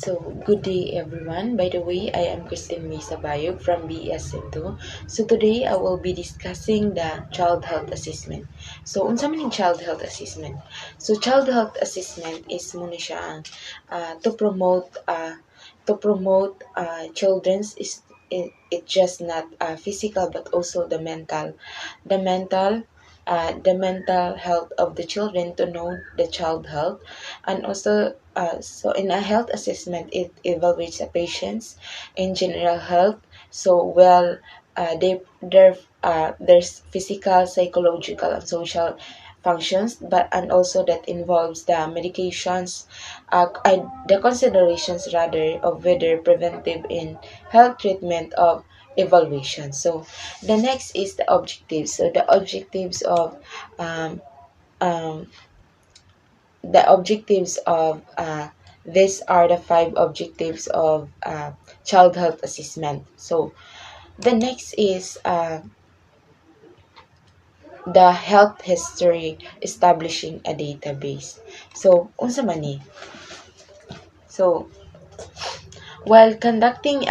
So, good day everyone. By the way, I am Christine Misa Bayog from BES2. So, today I will be discussing the child health assessment. So, unsa man yung child health assessment? So, child health assessment is muna siya to promote children's is it just not physical but also the mental the mental health of the children, to know the child health. And also so in a health assessment, it evaluates a patient's in general health. So well, there's physical, psychological, and social functions, but and also that involves the medications, the considerations rather of whether preventive in health treatment of evaluation. So the next is the objectives. So um, um, the objectives of these are the five objectives of child health assessment. So the next is the health history, establishing a database. So unsa man ni? So while conducting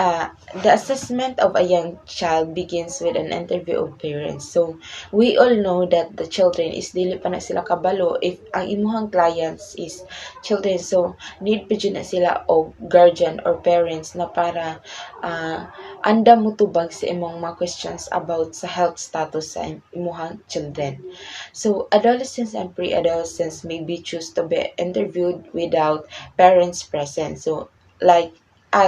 the assessment of a young child begins with an interview of parents. So we all know that the children is dili pa na sila kabalo if ang imuhang clients is children. So need pa dyan na sila o guardian or parents na para anda mo tubag sa imong mga questions about sa health status sa imuhang children. So adolescents and pre-adolescents may be choose to be interviewed without parents present. So like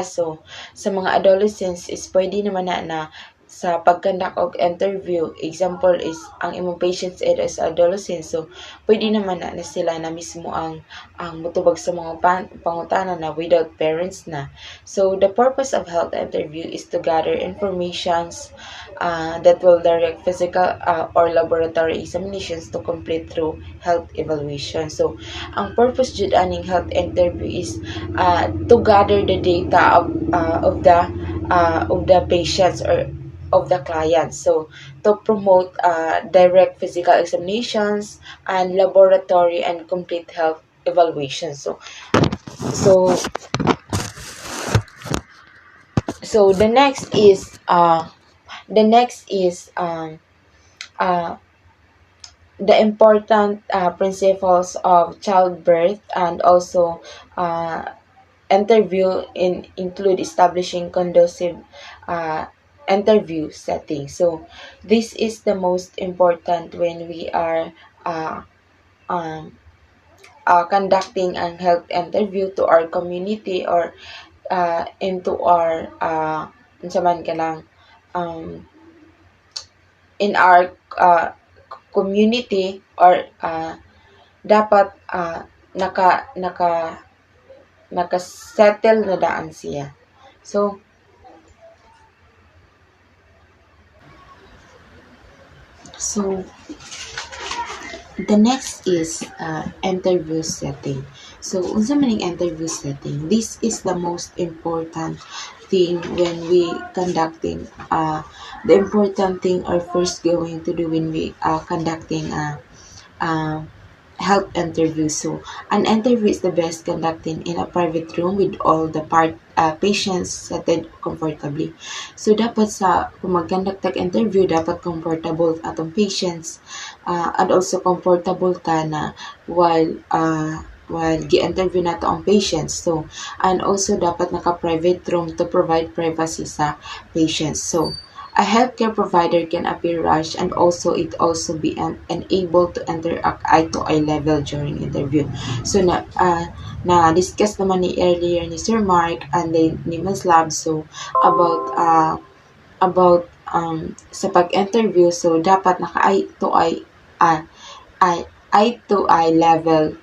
so sa mga adolescents is pwede naman na sa pag-conduct og interview, example is ang imong patients is adolescent, so pwede naman na sila na mismo ang mutubag sa mga pangutana na without parents na. So the purpose of health interview is to gather informations that will direct physical or laboratory examinations to complete through health evaluation. So ang purpose jud aning health interview is to gather the data of the patients or of the clients. So to promote direct physical examinations and laboratory and complete health evaluation. So the next is the important principles of childbirth, and also interview include establishing conducive interview setting. So this is the most important when we are conducting an health interview to our community or into our unsa man kanang in our community, or dapat naka-settle na daan siya. So the next is interview setting. So unsa man ang interview setting? This is the most important thing when we conducting the important thing or first going to do when we conducting health interview. So an interview is the best conducted in a private room with all the patients seated comfortably. So dapat sa kung mag-conduct tag interview, dapat comfortable atong patients and also comfortable ka na while gi-interview nato ang patients. So and also dapat naka-private room to provide privacy sa patients. So a healthcare provider can appear rushed, and also it also be unable to interact eye-to-eye level during interview. So na discuss naman ni earlier ni Sir Mark and then ni Ms. Lab so about sa pag-interview. So dapat naka eye-to-eye level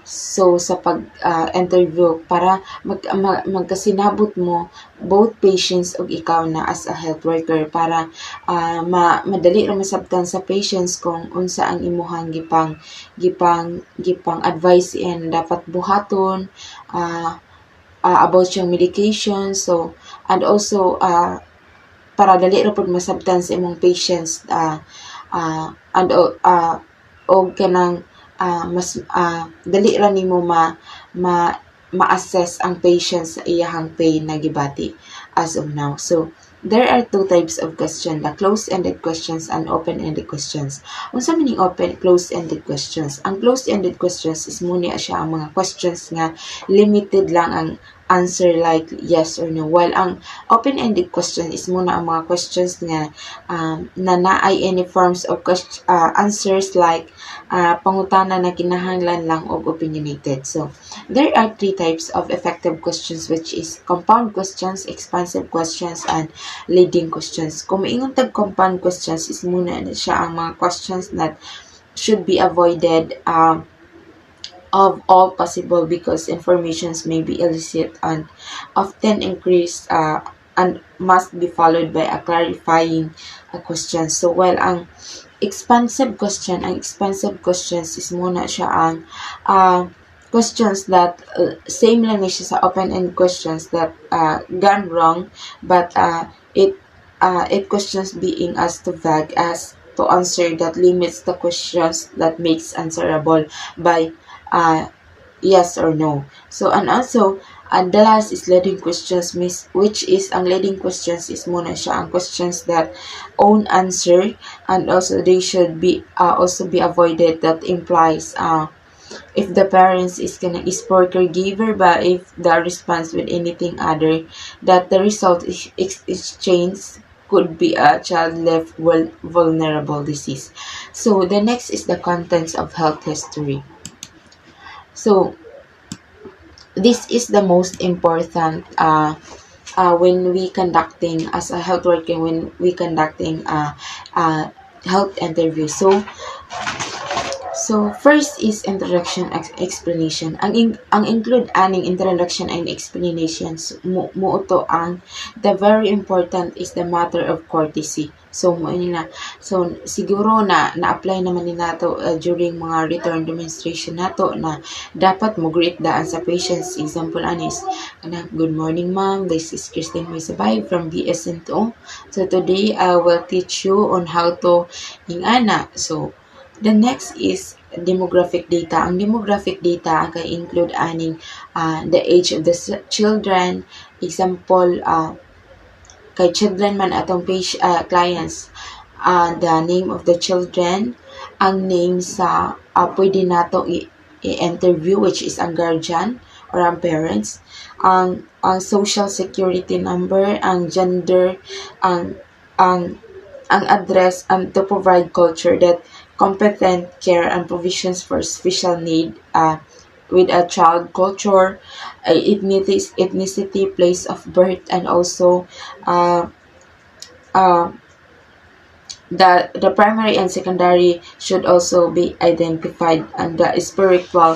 so sa pag-interview para magkasinabot mo both patients ug ikaw na as a health worker, para madali ra masabtan sa patients kung unsa ang imuhang gipang advice and dapat buhaton about yung medication. So and also para dali ra pud masabtan sa imong patients and og kanang mas dali ra nimo ma-assess ang patient sa iyahang pain na gibati as of now. So, there are two types of question, the closed-ended questions and open-ended questions. Unsa man yung closed-ended questions? Ang closed-ended questions is muna siya ang mga questions nga limited lang ang answer like yes or no. While ang open-ended question is muna ang mga questions nga na naay any forms of answers like pangutana na kinahanglan lang og opinionated. So, there are three types of effective questions, which is compound questions, expansive questions, and leading questions. Kung maingon tag compound questions is muna na siya ang mga questions that should be avoided of all possible because informations may be illicit and often increase and must be followed by a clarifying question. So, while ang expansive questions is muna siya ang questions that same lang ni siya sa open-end questions that gone wrong, but it questions being as to vague as to answer that limits the questions that makes answerable by yes or no. So, and also, the last is leading questions, which is, ang leading questions is muna siya ang questions that own answer, and also they should be also be avoided that implies if the parents is for caregiver, but if the response with anything other, that the result is exchange could be a child left vulnerable disease. So, the next is the contents of health history. So, this is the most important when we conducting as a health worker, when we conducting health interview. So first is introduction explanation. Ang include aning introduction and explanations muuto ang the very important is the matter of courtesy. So mo nila. So siguro na-apply naman ni nato during mga return demonstration nato na dapat mo greet daan sa patients. Example anis good morning ma'am, this is Christine Moisabay from BSN2. So today I will teach you on how to ingana. So the next is demographic data. Ang demographic data kay include aning the age of the children. Example, kay children man atong clients, the name of the children, ang name sa pwede nato i-interview, which is ang guardian or ang parents, ang social security number, ang gender, ang address, to provide culture that competent care and provisions for special need with a child, culture, ethnicity, place of birth, and also the primary and secondary should also be identified, and the spiritual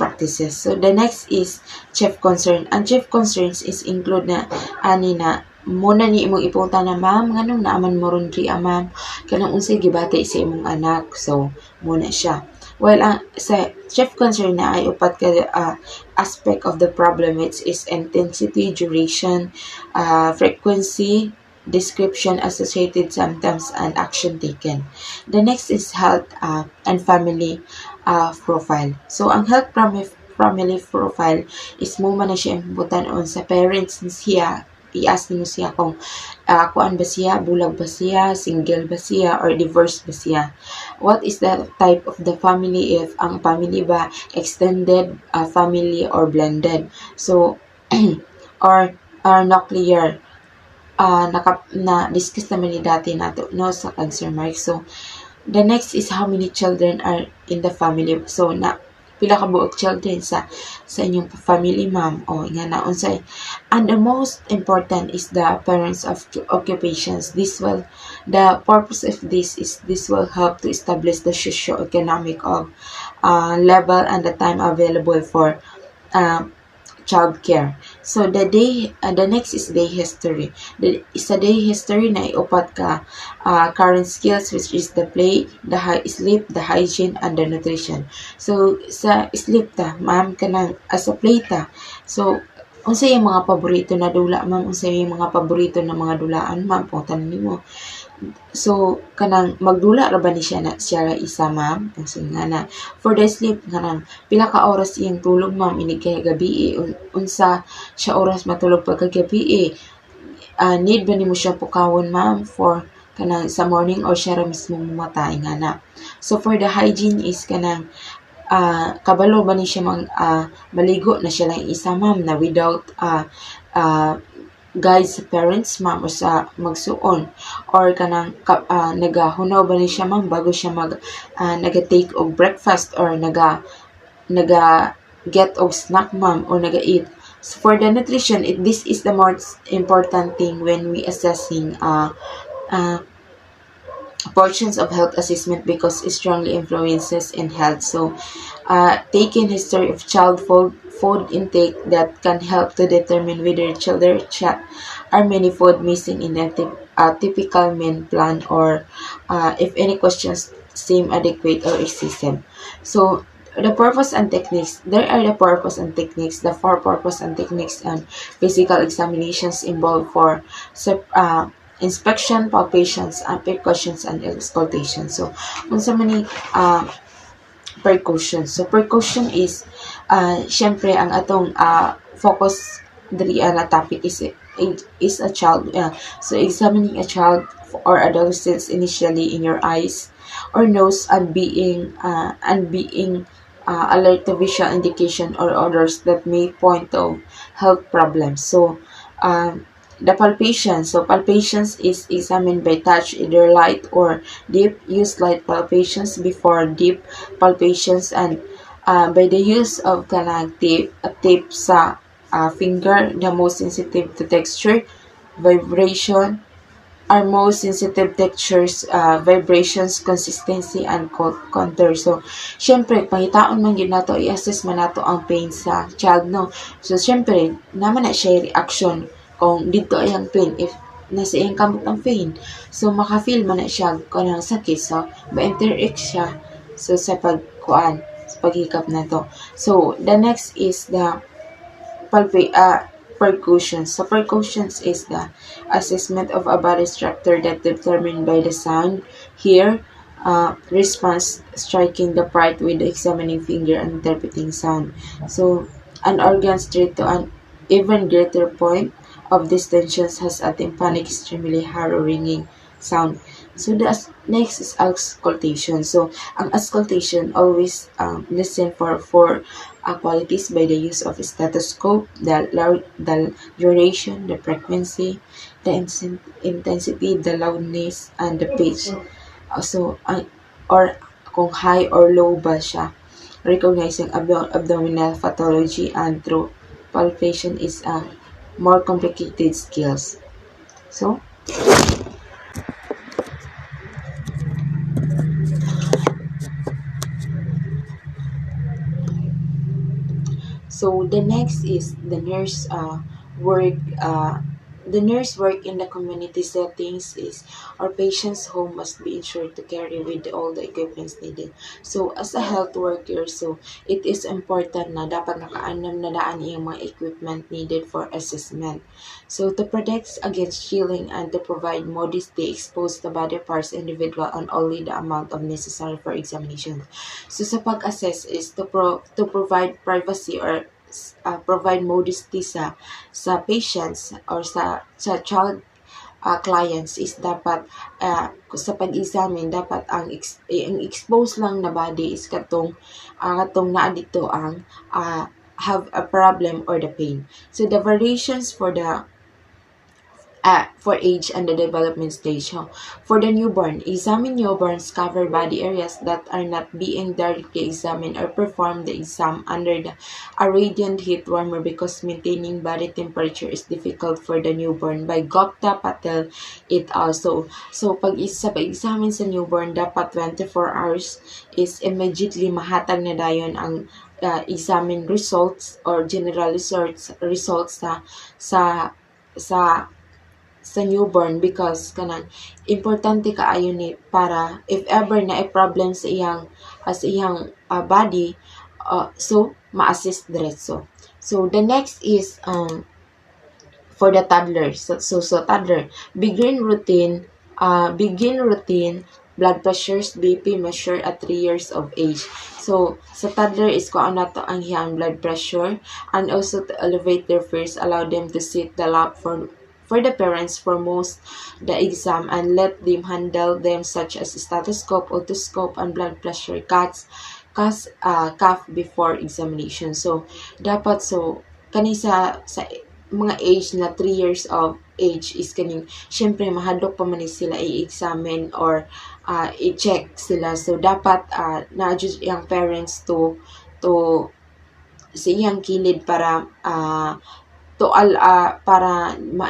practices. So the next is chief concern. And chief concerns is include na ani na muna ni imong ipunta na ma'am nganong naaman mo ron diri ma'am kanang unsay gibati sa imong anak. So muna siya. Well, sa chief concern na ay upat ka aspect of the problem, which is intensity, duration, frequency, description, associated symptoms, and action taken. The next is health and family profile. So ang health family profile is mo man na siya imputan on sa parents siya. I-ask mo siya kung kuan ba siya, bulag ba siya, single ba siya, or divorced ba siya. What is the type of the family, if ang family ba extended family or blended. So, or nuclear. Na-discuss naman ni dati nato no sa cancer mark. So, the next is how many children are in the family. So, pila ka buok children sa inyong family ma'am o nga na unsay. And the most important is the parents of occupations. The purpose of this will help to establish the socio-economic of level and the time available for child care. So the next is day history. Sa day history na iupat ka current skills, which is the play, the sleep, the hygiene, and the nutrition. So sa sleep ta, ma'am kanang as a play ta. So unsay yung mga paborito na dula ma'am, unsay yung mga paborito na mga dulaan ma'am, pungtan nimo. So kanang magdula ra ba ni siya na siya ra isa ma'am? Kasi nga na for the sleep kanang pila ka oras iyang tulog ma'am ini kay gabi unsa siya oras matulog pagka gabi need ba nimo siya pukawon ma'am for kanang sa morning or siya ra mismo mamatay nga na. So for the hygiene is kanang kabalo ba ni siya maligo na siya lang isa ma'am na without uh, guide sa parents ma'am o sa magsuon or kanang nagahunaw ba ni siya ma'am bago siya naga-take og breakfast or naga get og snack ma'am or naga-eat. So for the nutrition, this is the most important thing when we assessing uh, portions of health assessment because it strongly influences in health. So, taking history of child food intake that can help to determine whether children are many food missing in a typical meal plan or if any questions seem adequate or excessive. So, the purpose and techniques. There are the purpose and techniques, the four purpose and techniques and physical examinations involved for inspection, palpations, and percussions and auscultation. So, unsa man ni percussion. So, percussion is syempre ang atong focus diri na topic is a child. So, examining a child or adolescents initially in your eyes or nose and being alert to visual indication or others that may point to health problems. So, the palpation. So, palpations is examined by touch, either light or deep. Use light palpations before deep palpations and by the use of tape sa finger, the most sensitive to texture, vibration, are most sensitive textures, vibrations, consistency, and contour. So, syempre, pangitaon man yun nato, i-assess man nato ang pain sa child, no? So, syempre, naman na siya reaction kung dito ay ang pain, if nasa iyang kamot ang pain. So, maka-feel man na siya kung ang sakit. So, ma-interact siya so, sa sa paghikap na to. So, the next is the percussions. So, percussions is the assessment of a body structure that determined by the sound, hear, response, striking the part with the examining finger and interpreting sound. So, an organ straight to an even greater point of these tensions has a tympanic, extremely hollow ringing sound. So the next is auscultation. So ang auscultation always listen for qualities by the use of a stethoscope, the duration, the frequency, the intensity, the loudness, and the pitch. So or kung high or low ba siya. Recognizing abdominal pathology and through palpation is a more complicated skills. So, the next is the nurse work. The nurse work in the community settings is our patient's home must be ensured to carry with all the equipments needed. So, as a health worker, so it is important na dapat nakaanam na daan yung mga equipment needed for assessment. So, to protect against chilling and to provide modesty, expose the body parts individual and only the amount of necessary for examination. So, sa pag-assess is to provide privacy or provide modesty sa patients or sa child clients is dapat sa pag-examine dapat ang expose lang na body is katong naa dito ang have a problem or the pain. So the variations for age and the development stage. For the newborn, examine newborns cover body areas that are not being directly examined or perform the exam under a radiant heat warmer because maintaining body temperature is difficult for the newborn by Gupta Patel et al. So sa pag-examine sa newborn, dapat 24 hours is immediately mahatag na dayon ang examine results or general results sa newborn because kanang importante kaayo ni para if ever na a problem sa iyang body so ma-assist diretso. So the next is for the toddler. So toddler, begin routine begin routine blood pressures, BP measure at 3 years of age. So, sa toddler is kung ano to ang iyang blood pressure, and also to elevate their fears, allow them to sit the lap for the parents for most the exam, and let them handle them such as stethoscope, otoscope, and blood pressure cuff before examination. So, dapat kani sa mga age na 3 years of age is kaning syempre mahadlok pa man ni sila i-examine or i-check sila. So, dapat na-adjust yung parents to sa iyang kilid para para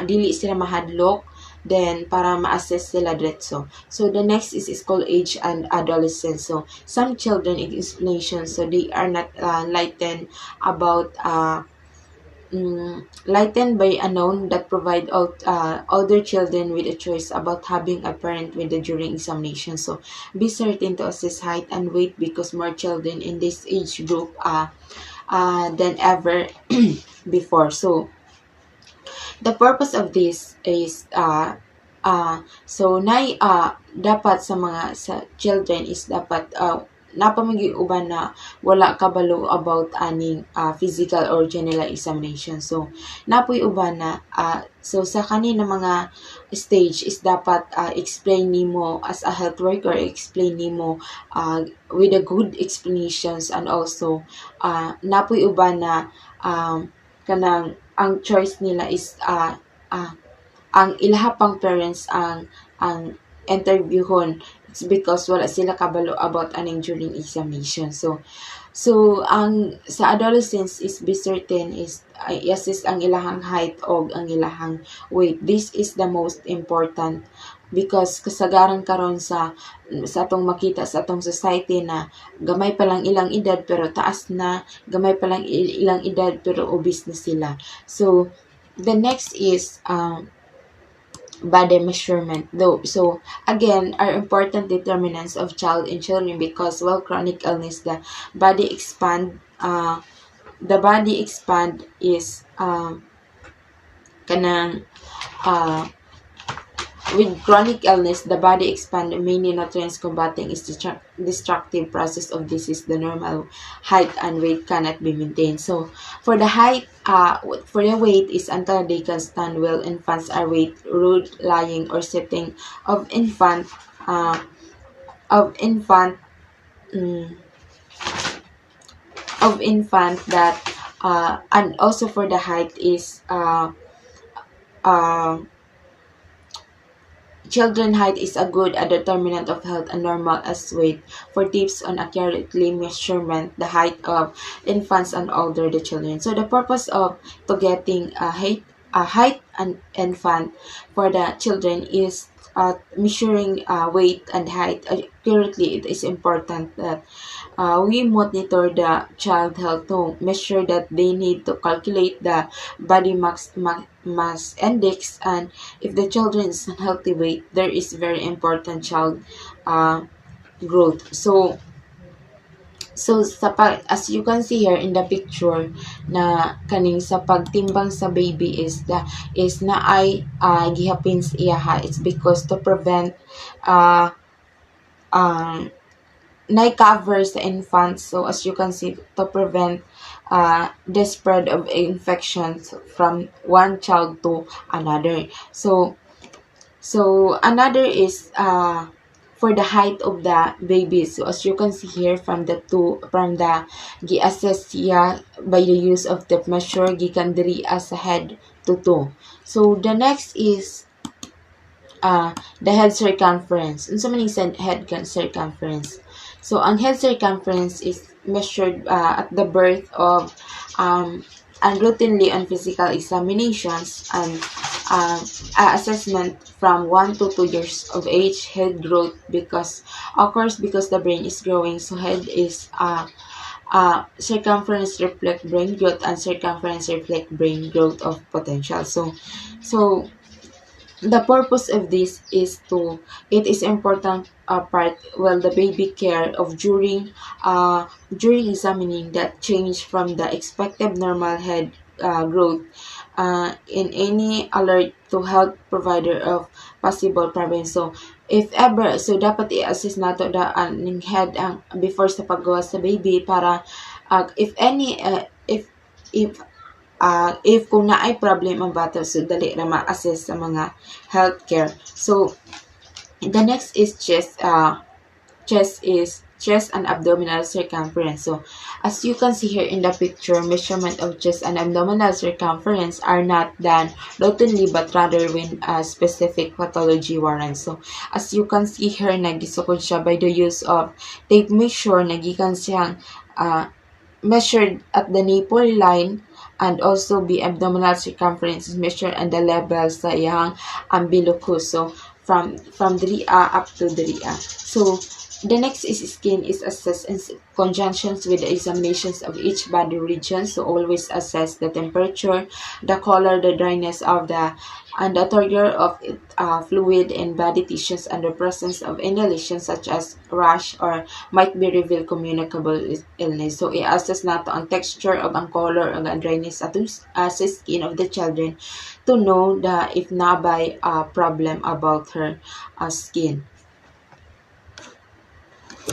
dili sila mahadlok, then para ma-assess sila diretso. So the next is school age and adolescence. So some children in explanation, so they are not lightened about lightened by a known that provide older children with a choice about having a parent with the during examination. So be certain to assess height and weight because more children in this age group than ever before. So the purpose of this is dapat sa children is dapat napamagi-uban na wala kabalo about aning physical or general examination. So napoy uban na sa kanina mga stage is dapat explain nimo as a health worker, explain nimo with a good explanations, and also napoy uban na kanang ang choice nila is ang ilahapang parents ang interviewhon. It's because wala sila kabalo about aning during examination. So ang sa adolescents is be certain is assess ang ilahang height o ang ilahang weight. This is the most important because kasagaran karon sa atong makita sa atong society na gamay pa lang ilang edad pero taas na, gamay pa lang ilang edad pero obese na sila. So the next is body measurement. So again, are important determinants of child in children because while chronic illness the body expand is kanang with chronic illness, the body expand many nutrients combating is destructive process of disease. The normal height and weight cannot be maintained. So, for the height, for the weight is until they can stand well. Infants are weight, rude, lying, or sitting of infant that and also for the height is children height is a good determinant of health and normal as weight. For tips on accurately measurement the height of infants and older the children. So the purpose of to getting a height and infant for the children is measuring weight and height accurately. It is important that we monitor the child health to measure that they need to calculate the body mass index, and if the children is unhealthy weight, there is very important child growth. So as you can see here in the picture na kaning sa pagtimbang sa baby is na ay gihapin sa iyaha. It's because to prevent covers the infants. So as you can see, to prevent the spread of infections from one child to another. So another is for the height of the baby. So as you can see here from the gi-assess siya by the use of tape measure gikan diri as a head to toe. So the next is the head circumference. Unsa man yung head circumference? So ang head circumference is measured at the birth of and routinely on physical examinations and assessment from 1 to 2 years of age. Head growth occurs because the brain is growing. So head is circumference reflect brain growth and circumference reflect brain growth of potential. So The purpose of this is to, it is important part, well, the baby care of during examining that change from the expected normal head growth in any alert to health provider of possible problem. So if ever, so dapat i-assess nato da aning head ang before sa paggawa sa baby para if any if kung naay problem ang bata, so dali ra ma-assess sa mga healthcare. So the next is chest and abdominal circumference. So as you can see here in the picture, measurement of chest and abdominal circumference are not done routinely but rather when a specific pathology warrants. So as you can see here, nagisukod siya by the use of tape measure, nagikan siyang measured at the nipple line, and also the abdominal circumference is measured and the level sa iyang umbilicus. So from diri up to diri. So the next is skin is assessed in conjunctions with the examinations of each body region. So always assess the temperature, the color, the dryness of the and the texture of fluid and body tissues under presence of any lesions such as rash or might be revealed communicable illness. So i-assess nato ang texture of ang color ug ang dryness atong sa skin of the children to know the if na by problem about her skin.